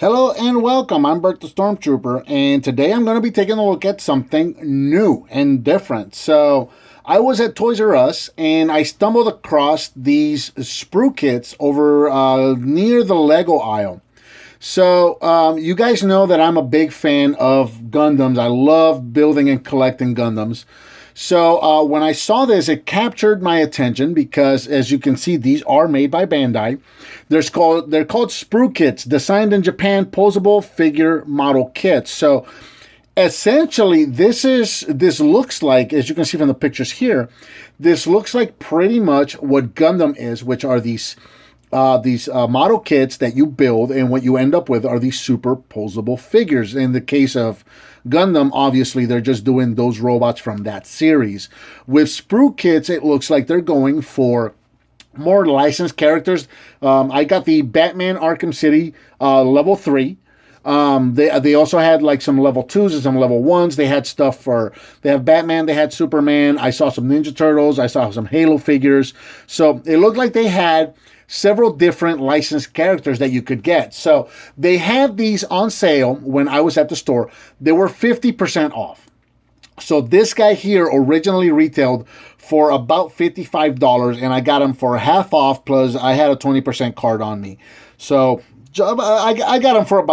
Hello and welcome. I'm Bert the Stormtrooper, and today I'm going to be taking a look at something new and different. So, I was at Toys R Us and I stumbled across these sprue kits over near the Lego aisle. So, you guys know that I'm a big fan of Gundams. I love building and collecting Gundams. So when I saw this, it captured my attention because, as you can see, these are made by Bandai. They're called SPRUKITS, designed in Japan, posable figure model kits. So essentially, this looks like, as you can see from the pictures here, this looks like pretty much what Gundam is, which are these model kits that you build, and what you end up with are these superposable figures. In the case of Gundam, obviously, they're just doing those robots from that series. With sprue kits, it looks like they're going for more licensed characters. I got the Batman Arkham City level 3. They also had like some level 2s and some level 1s. They had stuff they have Batman, they had Superman. I saw some Ninja Turtles. I saw some Halo figures. So it looked like they had several different licensed characters that you could get. So they had these on sale when I was at the store. They were 50% off. So this guy here originally retailed for about $55, and I got him for half off, plus I had a 20% card on me. So I got him for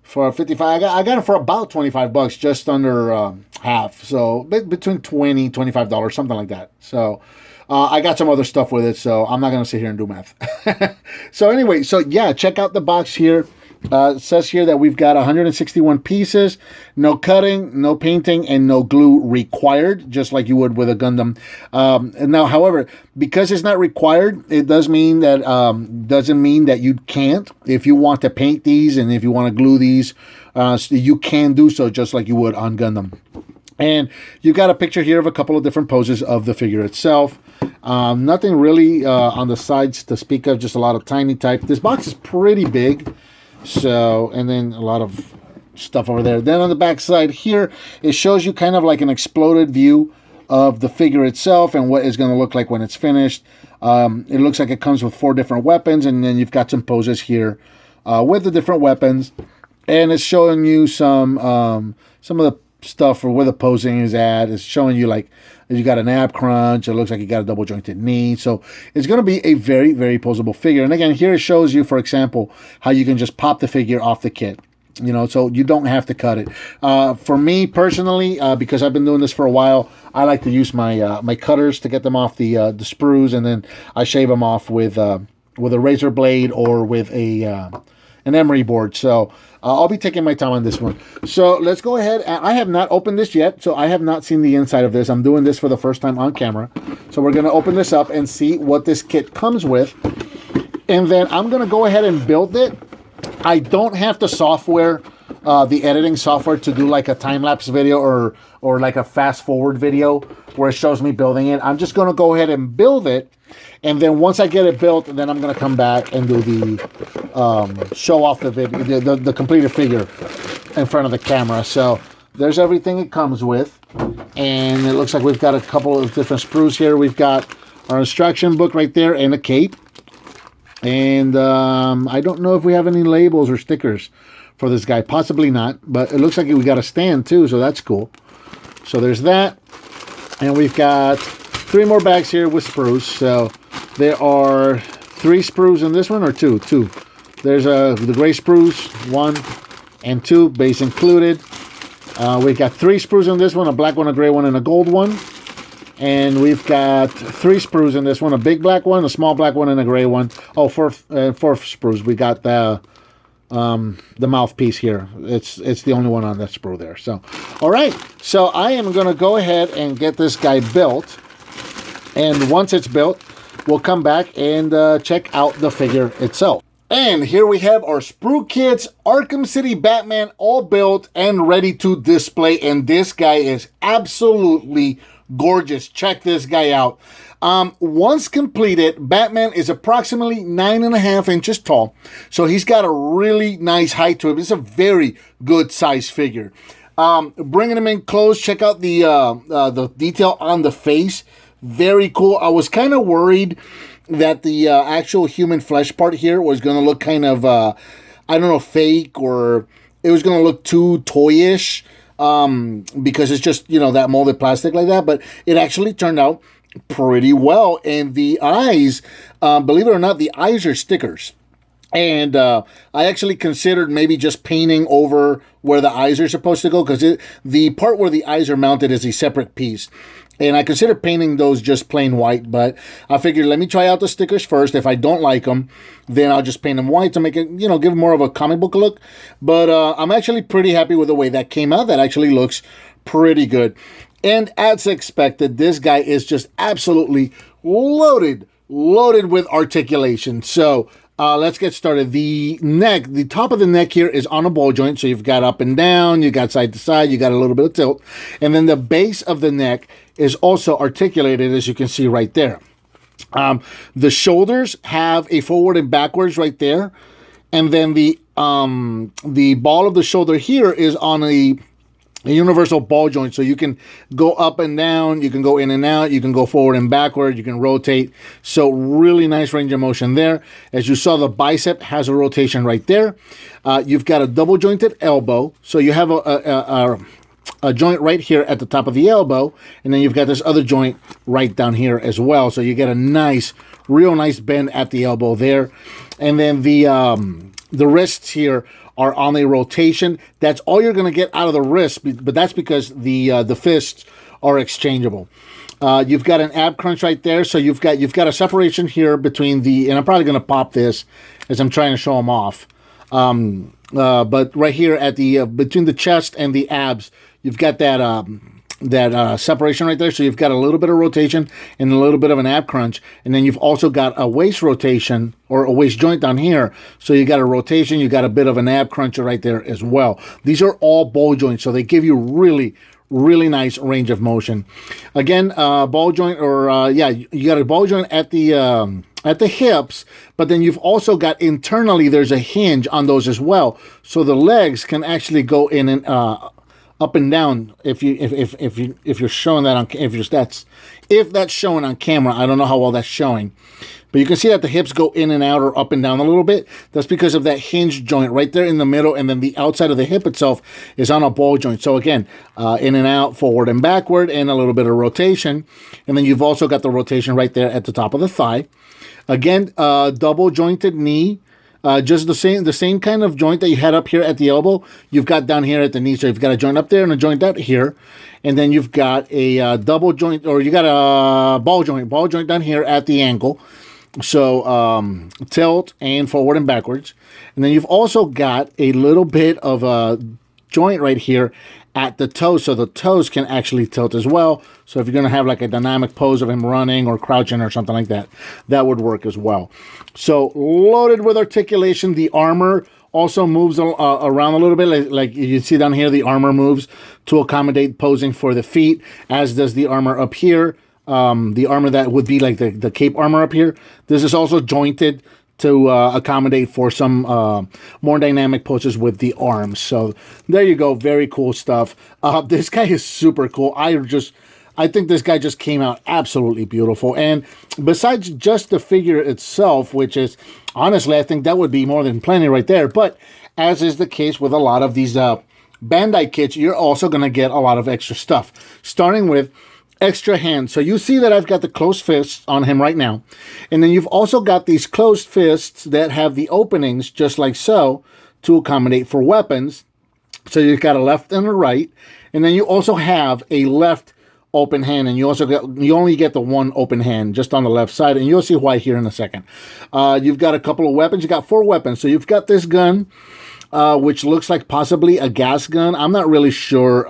for 55. I got him for about $25, just under half. So between $20, $25, something like that. So I got some other stuff with it, so I'm not going to sit here and do math. So anyway, so yeah, check out the box here. It says here that we've got 161 pieces, no cutting, no painting, and no glue required, just like you would with a Gundam. And now, however, because it's not required, it doesn't mean that you can't. If you want to paint these and if you want to glue these, you can do so just like you would on Gundam. And you got a picture here of a couple of different poses of the figure itself. Nothing really on the sides to speak of, just a lot of tiny type. This box is pretty big. So, and then a lot of stuff over there. Then on the back side here, it shows you kind of like an exploded view of the figure itself and what it's going to look like when it's finished. It looks like it comes with 4 different weapons, and then you've got some poses here with the different weapons. And it's showing you some of the stuff for where the posing is at. It's showing you like you got an ab crunch. It looks like you got a double jointed knee. So it's going to be a very, very posable figure. And again, here it shows you, for example, how you can just pop the figure off the kit. You know, so you don't have to cut it. For me personally, because I've been doing this for a while, I like to use my my cutters to get them off the sprues, and then I shave them off with a razor blade or with an emery board. So I'll be taking my time on this one. So let's go ahead. I have not opened this yet, so I have not seen the inside of this. I'm doing this for the first time on camera. So we're going to open this up and see what this kit comes with. And then I'm going to go ahead and build it. I don't have the software, the editing software, to do like a time-lapse video or like a fast-forward video where it shows me building it. I'm just going to go ahead and build it. And then once I get it built, then I'm going to come back and do the show off the video, the completed figure in front of the camera. So there's everything it comes with. And it looks like we've got a couple of different sprues here. We've got our instruction book right there and a cape. And I don't know if we have any labels or stickers for this guy. Possibly not. But it looks like we got a stand too, so that's cool. So there's that. And we've got 3 more bags here with sprues. So there are 3 sprues in this one, or 2? 2. There's the gray sprues, 1 and 2, base included. We've got 3 sprues in this one, a black one, a gray one, and a gold one. And we've got 3 sprues in this one, a big black one, a small black one, and a gray one. Oh, 4 sprues. We got the mouthpiece here. It's the only one on that sprue there. So, all right. So I am going to go ahead and get this guy built. And once it's built, we'll come back and check out the figure itself. And here we have our SPRUKITS Arkham City Batman all built and ready to display. And this guy is absolutely gorgeous. Check this guy out. Once completed, Batman is approximately 9.5 inches tall. So he's got a really nice height to him. It's a very good size figure. Bringing him in close, check out the detail on the face. Very cool. I was kind of worried that the actual human flesh part here was going to look kind of, I don't know, fake, or it was going to look too toyish, because it's just, that molded plastic like that. But it actually turned out pretty well. And the eyes, believe it or not, the eyes are stickers. And I actually considered maybe just painting over where the eyes are supposed to go, because the part where the eyes are mounted is a separate piece. And I considered painting those just plain white, but I figured let me try out the stickers first. If I don't like them, then I'll just paint them white to make it, give more of a comic book look. But I'm actually pretty happy with the way that came out. That actually looks pretty good. And as expected, this guy is just absolutely loaded with articulation. So let's get started. The top of the neck here is on a ball joint. So you've got up and down, you got side to side, you got a little bit of tilt. And then the base of the neck is also articulated, as you can see right there. The shoulders have a forward and backwards right there. And then the ball of the shoulder here is on a universal ball joint, so you can go up and down, you can go in and out, you can go forward and backward, you can rotate. So really nice range of motion there. As you saw, the bicep has a rotation right there. You've got a double jointed elbow, so you have a joint right here at the top of the elbow, and then you've got this other joint right down here as well. So you get a real nice bend at the elbow there. And then the wrists here are on a rotation. That's all you're going to get out of the wrist, but that's because the fists are exchangeable. You've got an ab crunch right there, so you've got a separation here between and I'm probably going to pop this as I'm trying to show them off. But right here at the between the chest and the abs, you've got that separation right there. So you've got a little bit of rotation and a little bit of an ab crunch. And then you've also got a waist rotation, or a waist joint down here. So you got a rotation, you got a bit of an ab cruncher right there as well. These are all ball joints, so they give you really nice range of motion. Again, ball joint, or you got a ball joint at the hips, but then you've also got internally, there's a hinge on those as well. So the legs can actually go in and up and down. If you're showing that if that's showing on camera, I don't know how well that's showing, but you can see that the hips go in and out or up and down a little bit. That's because of that hinge joint right there in the middle, and then the outside of the hip itself is on a ball joint. So again, in and out, forward and backward, and a little bit of rotation. And then you've also got the rotation right there at the top of the thigh. Again, double jointed knee. Just the same kind of joint that you had up here at the elbow, you've got down here at the knee. So you've got a joint up there and a joint out here. And then you've got a double joint, or you got a ball joint down here at the ankle. So tilt and forward and backwards. And then you've also got a little bit of a joint right here at the toes, so the toes can actually tilt as well. So if you're going to have like a dynamic pose of him running or crouching or something like that, that would work as well. So loaded with articulation. The armor also moves around a little bit, like you see down here. The armor moves to accommodate posing for the feet, as does the armor up here. The armor that would be like the cape armor up here. This is also jointed to accommodate for some more dynamic poses with the arms. So there you go. Very cool stuff. This guy is super cool. I think this guy just came out absolutely beautiful. And besides just the figure itself, which is, honestly, I think that would be more than plenty right there. But as is the case with a lot of these Bandai kits, you're also going to get a lot of extra stuff. Starting with extra hands. So you see that I've got the closed fists on him right now. And then you've also got these closed fists that have the openings just like so to accommodate for weapons. So you've got a left and a right. And then you also have a left open hand, and you only get the one open hand just on the left side, and you'll see why here in a second. You've got a couple of weapons. You got 4 weapons. So you've got this gun, which looks like possibly a gas gun. I'm not really sure.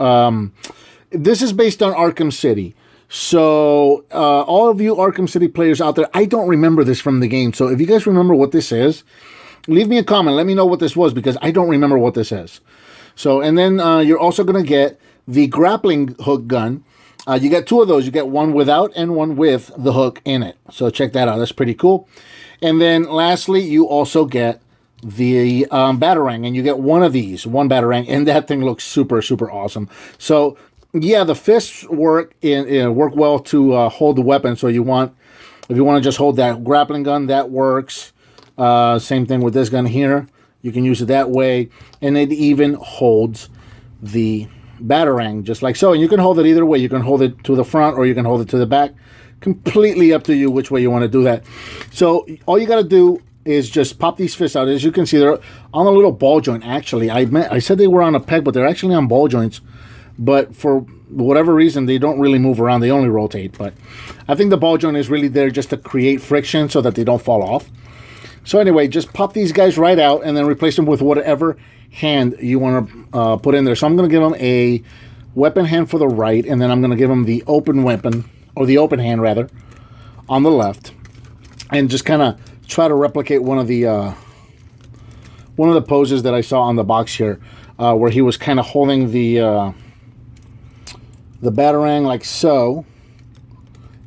This is based on Arkham City. So all of you Arkham City players out there, I don't remember this from the game. So if you guys remember what this is, leave me a comment. Let me know what this was, because I don't remember what this is. So, and then you're also going to get the grappling hook gun. You get 2 of those. You get one without and one with the hook in it. So check that out. That's pretty cool. And then lastly, you also get the Batarang, and you get one of these, one Batarang, and that thing looks super, super awesome. So yeah, the fists work well to hold the weapon. So you want If you want to just hold that grappling gun, that works. Same thing with this gun here. You can use it that way. And it even holds the Batarang, just like so. And you can hold it either way. You can hold it to the front or you can hold it to the back. Completely up to you which way you want to do that. So all you got to do is just pop these fists out. As you can see, they're on a little ball joint, actually. I said they were on a peg, but they're actually on ball joints. But for whatever reason, they don't really move around. They only rotate. But I think the ball joint is really there just to create friction so that they don't fall off. So anyway, just pop these guys right out and then replace them with whatever hand you want to put in there. So I'm going to give them a weapon hand for the right, and then I'm going to give them the open weapon, or the open hand rather, on the left. And just kind of try to replicate one of the poses that I saw on the box here, where he was kind of holding the Batarang like so,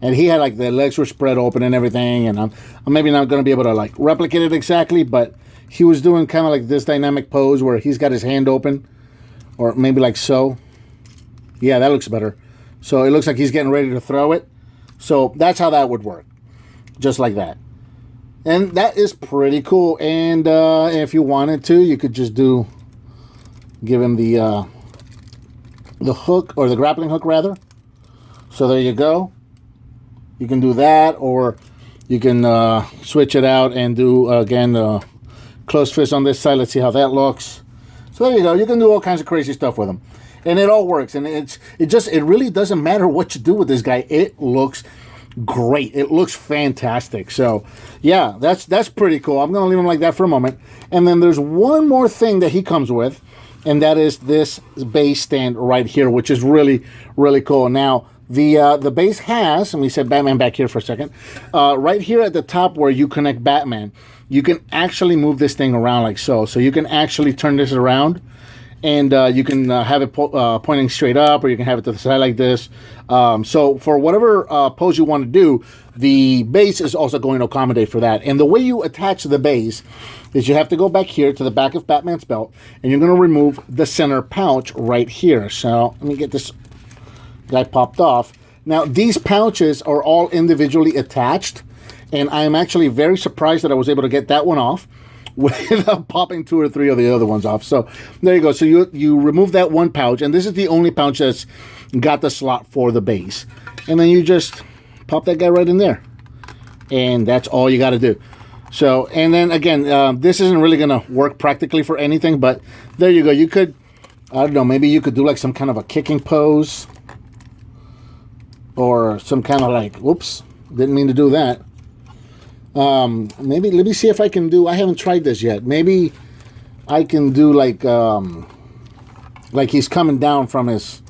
and he had like the legs were spread open and everything. And I'm maybe not going to be able to like replicate it exactly, but he was doing kind of like this dynamic pose where he's got his hand open, or maybe like so. Yeah, that looks better. So it looks like he's getting ready to throw it. So that's how that would work, just like that. And that is pretty cool. And if you wanted to, you could just give him the hook, or the grappling hook rather. So there you go. You can do that, or you can switch it out and do again closed fist on this side. Let's see how that looks. So there you go. You can do all kinds of crazy stuff with him, and it all works. And it really doesn't matter what you do with this guy. It looks great. It looks fantastic. So yeah, that's pretty cool. I'm gonna leave him like that for a moment. And then there's one more thing that he comes with, and that is this base stand right here, which is really, really cool. Now the base has, and we set Batman back here for a second, right here at the top where you connect Batman, you can actually move this thing around like so. So you can actually turn this around, and you can have it pointing straight up, or you can have it to the side like this. So for whatever pose you want to do, the base is also going to accommodate for that. And the way you attach the base is you have to go back here to the back of Batman's belt, and you're going to remove the center pouch right here. So let me get this guy popped off. Now these pouches are all individually attached, and I am actually very surprised that I was able to get that one off without popping 2 or 3 of the other ones off. So there you go. So you remove that one pouch, and this is the only pouch that's got the slot for the base. And then you just pop that guy right in there, and that's all you got to do. So, and then again, this isn't really going to work practically for anything, but there you go. You could, I don't know, maybe you could do like some kind of a kicking pose, or some kind of like, whoops, didn't mean to do that. Maybe, let me see if I can do, I haven't tried this yet. Maybe I can do like he's coming down from his,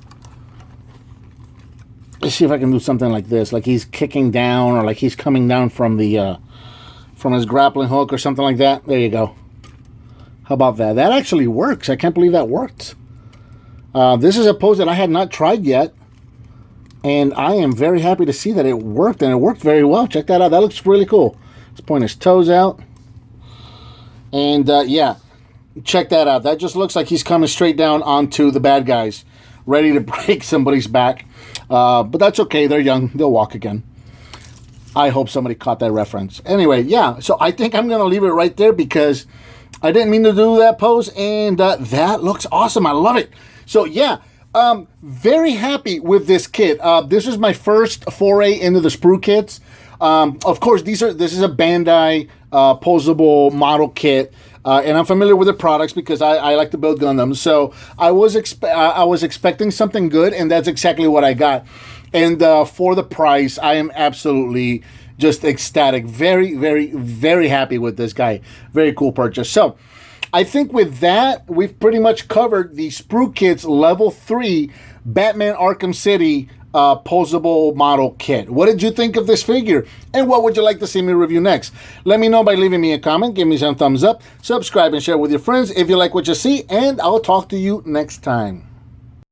let's see if I can do something like this. Like he's kicking down, or like he's coming down from the, from his grappling hook or something like that. There you go. How about that? That actually works. I can't believe that worked. This is a pose that I had not tried yet, and I am very happy to see that it worked, and it worked very well. Check that out. That looks really cool. Let's point his toes out. And yeah, check that out. That just looks like he's coming straight down onto the bad guys, ready to break somebody's back. But that's okay. They're young. They'll walk again. I hope somebody caught that reference. Anyway, yeah. So I think I'm going to leave it right there because I didn't mean to do that pose. And that looks awesome. I love it. So yeah. Very happy with this kit. This is my first foray into the sprue kits. Of course, this is a Bandai posable model kit, and I'm familiar with the products because I like to build Gundams. So I was expecting something good, and that's exactly what I got. And for the price, I am absolutely just ecstatic. Very, very, very happy with this guy. Very cool purchase. So I think with that, we've pretty much covered the SPRUKITS Level 3 Batman Arkham City posable model kit. What did you think of this figure? And what would you like to see me review next? Let me know by leaving me a comment. Give me some thumbs up. Subscribe and share with your friends if you like what you see. And I'll talk to you next time.